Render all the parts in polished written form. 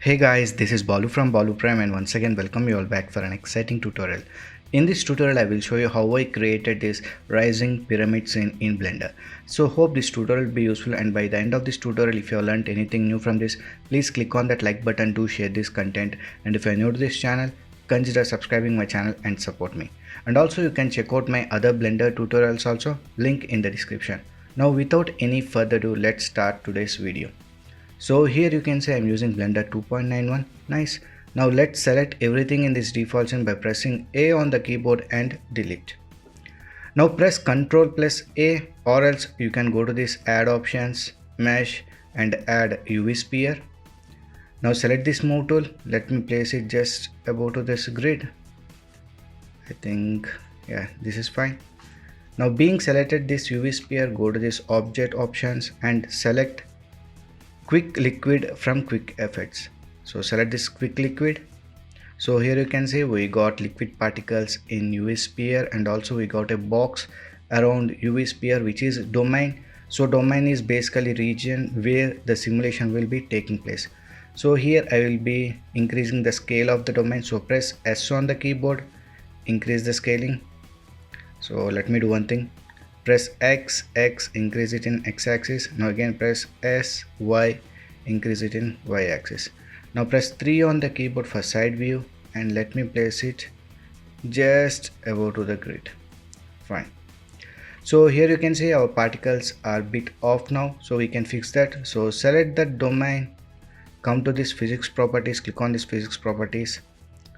Hey guys, this is Balu from Balu Prime and once again welcome you all back for an exciting tutorial. In this tutorial I will show you how I created this rising pyramid scene in Blender. So hope this tutorial will be useful, and by the end of this tutorial if you have learned anything new from this, please click on that like button to share this content, and if you are new to this channel, consider subscribing my channel and support me. And also you can check out my other Blender tutorials also, link in the description. Now without any further ado, let's start today's video. So here you can see I'm using Blender 2.91. Nice. Now let's select everything in this default scene by pressing A on the keyboard and delete. Now press Ctrl plus A, or else you can go to this add options, mesh, and add UV sphere. Now select this move tool. Let me place it just above to this grid. I think this is fine. Now being selected this UV sphere, go to this object options and select quick liquid from quick effects. So select this quick liquid. So here you can see we got liquid particles in UV sphere, and also we got a box around UV sphere which is domain. So domain is basically region where the simulation will be taking place. So here I will be increasing the scale of the domain. So press S on the keyboard, increase the scaling. So let me do one thing. Press X, increase it in X-axis. Now again press S, Y, increase it in Y-axis. Now press 3 on the keyboard for side view and let me place it just above to the grid. Fine. So here you can see our particles are bit off now, so we can fix that. So select the domain, come to this physics properties, click on this physics properties.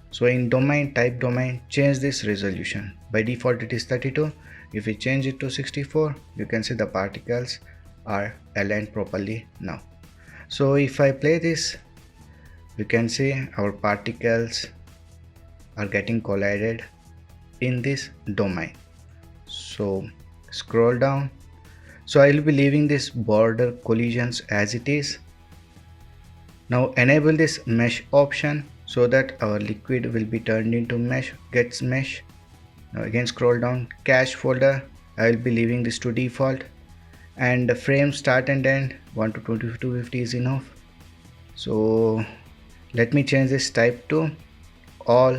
So in domain, type domain, change this resolution. By default it is 32. If we change it to 64, you can see the particles are aligned properly now. So if I play this, you can see our particles are getting collided in this domain. So scroll down. So I will be leaving this border collisions as it is. Now enable this mesh option so that our liquid will be turned into mesh, gets mesh. Now again scroll down, cache folder, I will be leaving this to default, and the frame start and end 1 to 250 is enough. So let me change this type to all.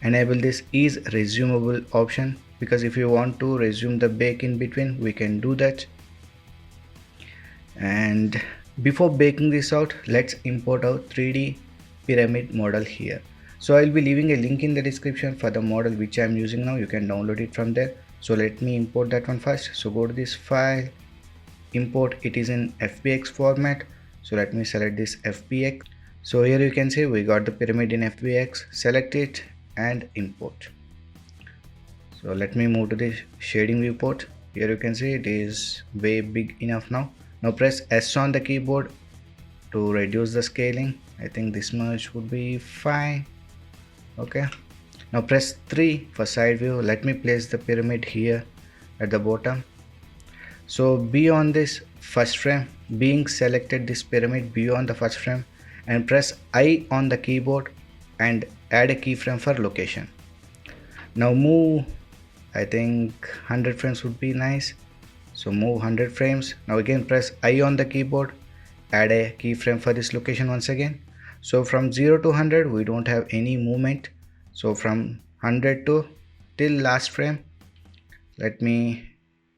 Enable this is resumable option, because if you want to resume the bake in between, we can do that. And before baking this out, let's import our 3D pyramid model here. So I'll be leaving a link in the description for the model which I'm using now. You can download it from there. So let me import that one first. So go to this file, import. It is in FBX format. So let me select this FBX. So here you can see we got the pyramid in FBX. Select it and import. So let me move to the shading viewport. Here you can see it is way big enough now. Now press S on the keyboard to reduce the scaling. I think this much would be fine. Okay, now press 3 for side view. Let me place the pyramid here at the bottom. So be on this first frame, being selected this pyramid, be on the first frame and press I on the keyboard and add a keyframe for location. Now move, I think 100 frames would be nice. So move 100 frames. Now again press I on the keyboard, add a keyframe for this location once again. So from 0 to 100 we don't have any movement. So from 100 to till last frame, let me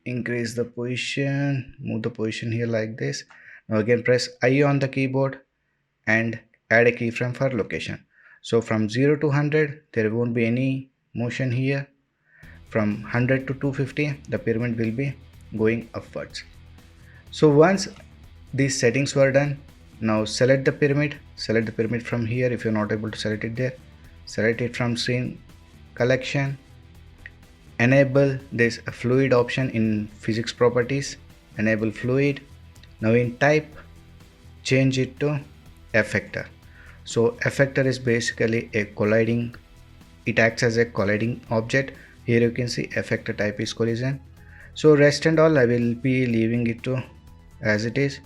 increase the position, move the position here like this. Now again press I on the keyboard and add a keyframe for location. So from 0 to 100 there won't be any motion here. From 100 to 250 the pyramid will be going upwards. So once these settings were done, now select the pyramid from here. If you're not able to select it there, select it from scene collection, enable this fluid option in physics properties, enable fluid. Now in type, change it to effector. So effector is basically a colliding, it acts as a colliding object. Here you can see effector type is collision. So rest and all I will be leaving it to as it is.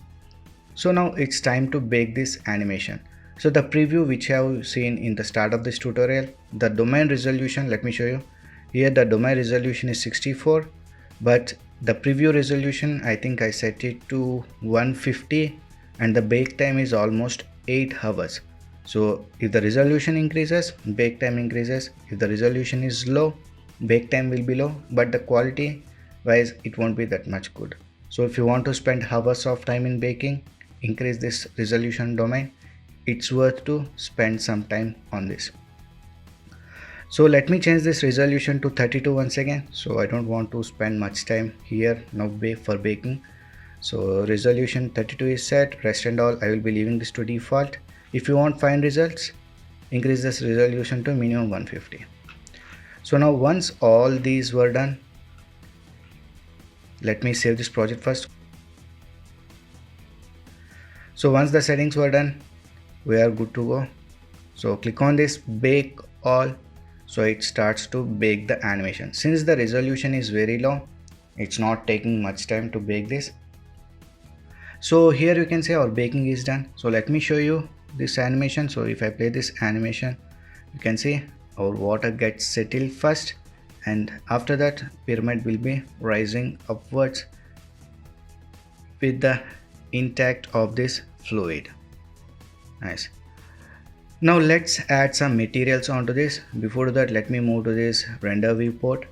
So now it's time to bake this animation. So the preview which I have seen in the start of this tutorial, the domain resolution, let me show you. Here the domain resolution is 64, but the preview resolution I think I set it to 150 and the bake time is almost 8 hours. So if the resolution increases, bake time increases. If the resolution is low, bake time will be low, but the quality wise it won't be that much good. So if you want to spend hours of time in baking, increase this resolution domain, it's worth to spend some time on this. So let me change this resolution to 32 once again. So I don't want to spend much time here now for baking. So resolution 32 is set, rest and all I will be leaving this to default. If you want fine results, increase this resolution to minimum 150. So now once all these were done, let me save this project first. So once the settings were done, we are good to go. So click on this bake all, so it starts to bake the animation. Since the resolution is very low, it's not taking much time to bake this. So here you can say our baking is done. So let me show you this animation. So if I play this animation, you can see our water gets settled first, and after that pyramid will be rising upwards with the intact of this fluid. Nice. Now let's add some materials onto this. Before that, let me move to this render viewport.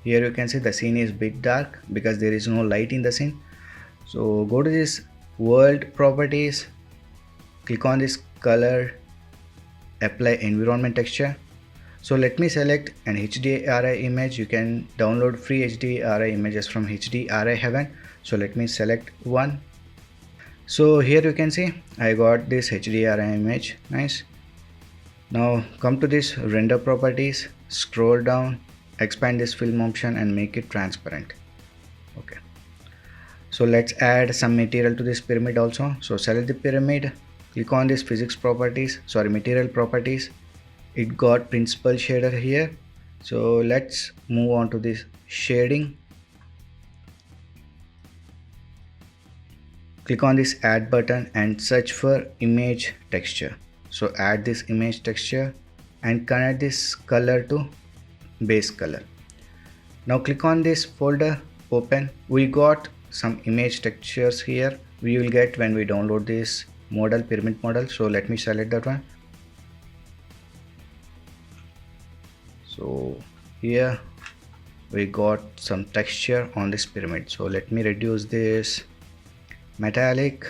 Here you can see the scene is a bit dark because there is no light in the scene. So go to this world properties, click on this color, apply environment texture. So let me select an HDRI image. You can download free HDRI images from HDRI Heaven. So let me select one. So here you can see I got this HDRI image. Nice. Now come to this render properties, scroll down, expand this film option and make it transparent. Okay. So let's add some material to this pyramid also. So select the pyramid, click on this physics properties, material properties. It got principal shader here. So let's move on to this shading. Click on this add button and search for image texture. So add this image texture and connect this color to base color. Now click on this folder, open. We got some image textures here we will get when we download this model, pyramid model. So let me select that one. So here we got some texture on this pyramid. So let me reduce this metallic,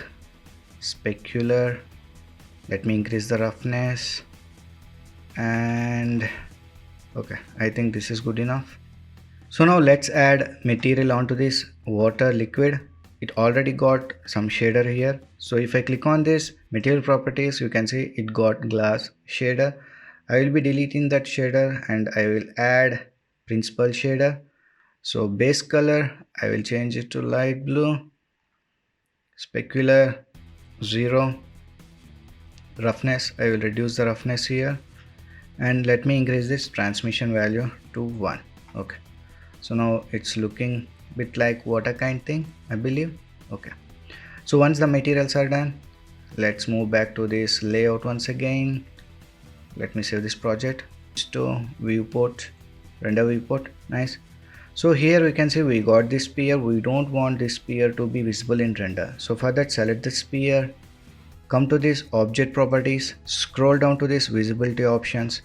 specular. Let me increase the roughness, and okay, I think this is good enough. So now let's add material onto this water liquid. It already got some shader here. So if I click on this material properties, you can see it got glass shader. I will be deleting that shader and I will add principal shader. So base color, I will change it to light blue, specular 0, roughness, I will reduce the roughness here, and let me increase this transmission value to 1. Okay, so now it's looking bit like water kind thing, I believe. Okay, so once the materials are done, let's move back to this layout once again. Let me save this project to viewport, render viewport. Nice. So here we can see we got this sphere. We don't want this sphere to be visible in render. So for that, select the sphere, come to this object properties, scroll down to this visibility options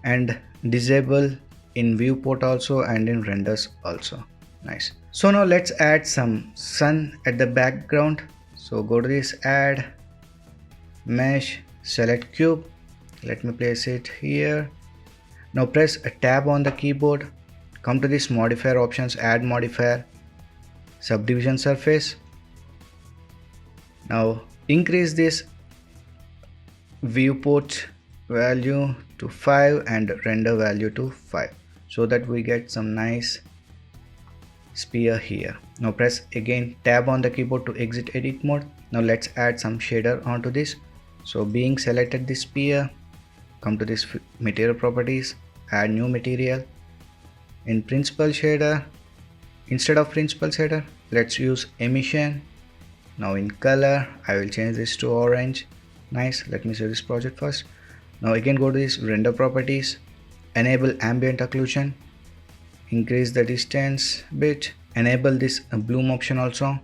and disable in viewport also and in renders also. Nice. So now let's add some sun at the background. So go to this add mesh, select cube. Let me place it here. Now press a tab on the keyboard. Come to this modifier options, add modifier, subdivision surface. Now increase this viewport value to 5 and render value to 5 so that we get some nice sphere here. Now press again tab on the keyboard to exit edit mode. Now let's add some shader onto this. So being selected this sphere, come to this material properties, add new material. In principal shader, instead of principal shader, let's use emission. Now in color, I will change this to orange. Nice. Let me save this project first. Now again go to this render properties, enable ambient occlusion, increase the distance bit, enable this bloom option also.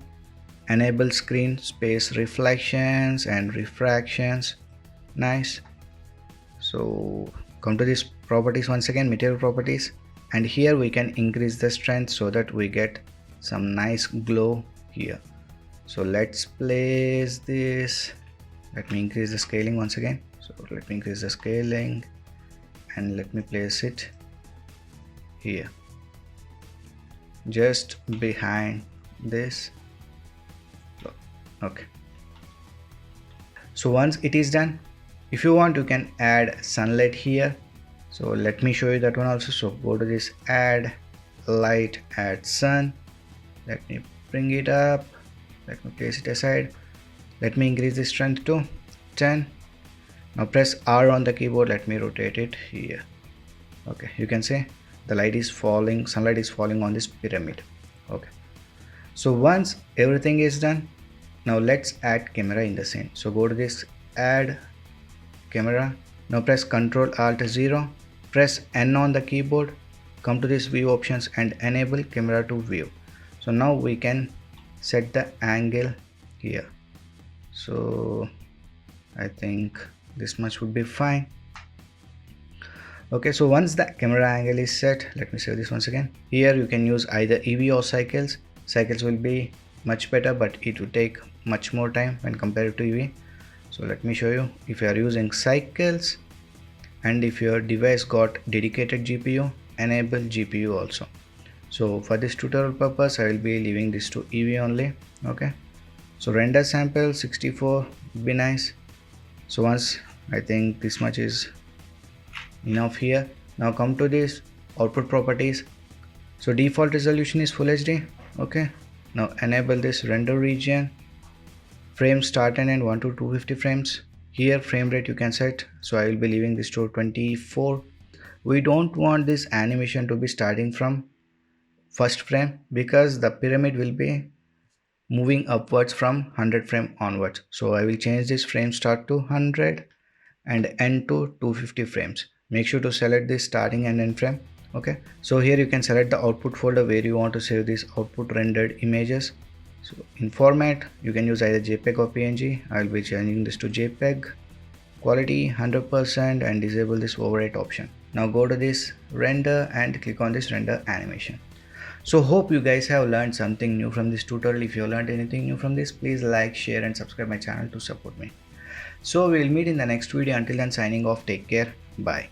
enable screen space reflections and refractions. Nice. So come to this properties once again, material properties, and here we can increase the strength so that we get some nice glow here. So let's place this. Let me increase the scaling once again. So let me increase the scaling and let me place it here, just behind this. Okay. So once it is done, if you want you can add sunlight here. So let me show you that one also. So go to this add light, add sun. Let me bring it up. Let me place it aside. Let me increase the strength to 10. Now press R on the keyboard. Let me rotate it here. Okay, you can see the light is falling, sunlight is falling on this pyramid. Okay, so once everything is done, now let's add camera in the scene. So go to this add camera. Now press Ctrl Alt 0. Press N on the keyboard. Come to this view options and enable camera to view. So now we can set the angle here. So I think this much would be fine. Okay, so once the camera angle is set, let me save this once again. Here you can use either EV or cycles. Cycles will be much better, but it will take much more time when compared to EV. So let me show you. If you are using cycles and if your device got dedicated GPU, enable GPU also. So for this tutorial purpose, I will be leaving this to EV only. Okay, so render sample 64 would be nice. So once I think this much is enough here. Now come to this output properties. So default resolution is full HD. Okay, now enable this render region, frame start and end 1 to 250 frames. Here frame rate you can set, so I will be leaving this to 24. We don't want this animation to be starting from first frame because the pyramid will be moving upwards from 100 frame onwards. So I will change this frame start to 100 and end to 250 frames. Make sure to select this starting and end frame. Okay, so here you can select the output folder where you want to save these output rendered images. So in format you can use either JPEG or PNG. I will be changing this to JPEG. Quality 100% and disable this overwrite option. Now go to this render and click on this render animation. So hope you guys have learned something new from this tutorial. If you learned anything new from this, please like, share and subscribe my channel to support me. So we will meet in the next video. Until then, signing off. Take care. Bye.